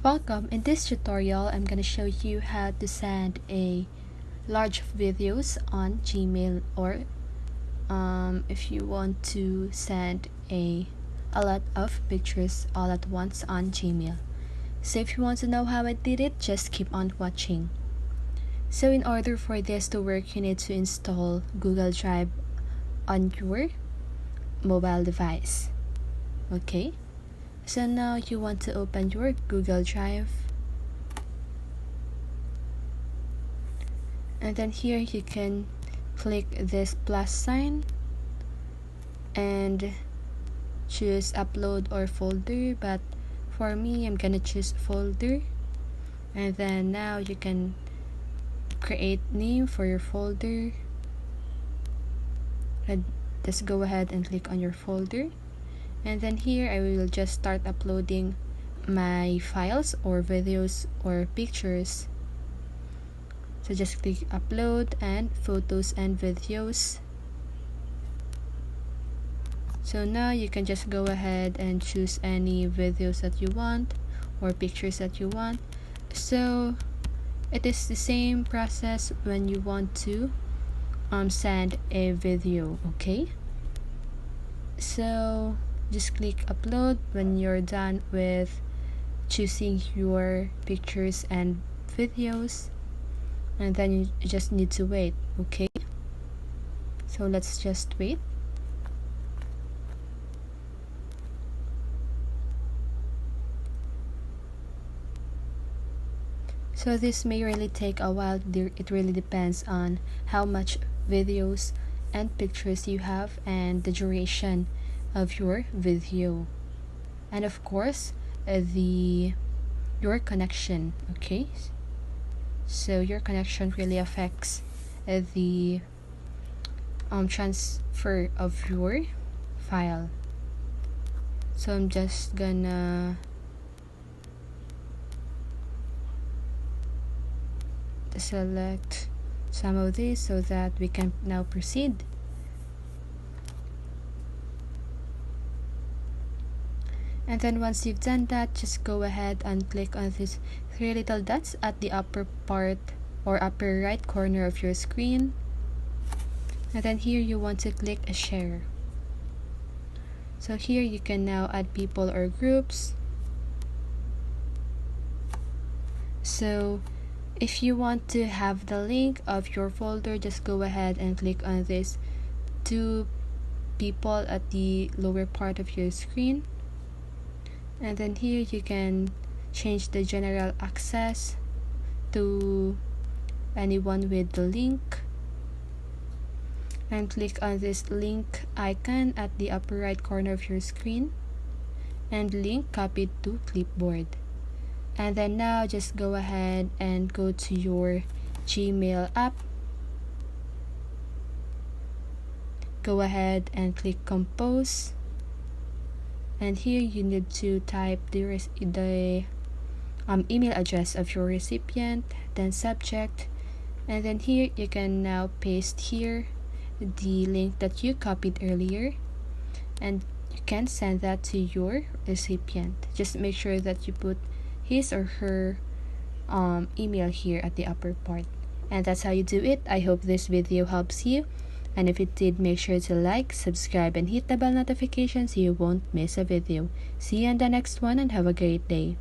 Welcome. In this tutorial, I'm going to show you how to send a large videos on Gmail, or if you want to send a lot of pictures all at once on Gmail. So if you want to know how I did it, just keep on watching. So in order for this to work, you need to install Google Drive on your mobile device. Okay, so now you want to open your Google Drive, and then here you can click this plus sign and choose upload or folder, but for me I'm gonna choose folder. And then now you can create name for your folder, and just go ahead and click on your folder. And then here I will just start uploading my files or videos or pictures. So just click upload and photos and videos. So now you can just go ahead and choose any videos that you want or pictures that you want. So it is the same process when you want to send a video. Okay, so just click upload when you're done with choosing your pictures and videos, and then you just need to wait. Okay, so let's just wait. So this may really take a while. It really depends on how much videos and pictures you have and the duration of your video, and of course your connection. Okay, so your connection really affects the transfer of your file. So I'm just gonna select some of these so that we can now proceed. And then once you've done that, just go ahead and click on these three little dots at the upper part or upper right corner of your screen, and then here you want to click a share. So here you can now add people or groups. So if you want to have the link of your folder, just go ahead and click on this two people at the lower part of your screen, and then here you can change the general access to anyone with the link, and click on this link icon at the upper right corner of your screen and link copied to clipboard. And then now just go ahead and go to your Gmail app. Go ahead and click compose, and here you need to type the email address of your recipient, then subject, and then here you can now paste here the link that you copied earlier, and you can send that to your recipient. Just make sure that you put his or her email here at the upper part. And that's how you do it. I hope this video helps you, and if it did, make sure to like, subscribe, and hit the bell notification so you won't miss a video. See you in the next one, and have a great day.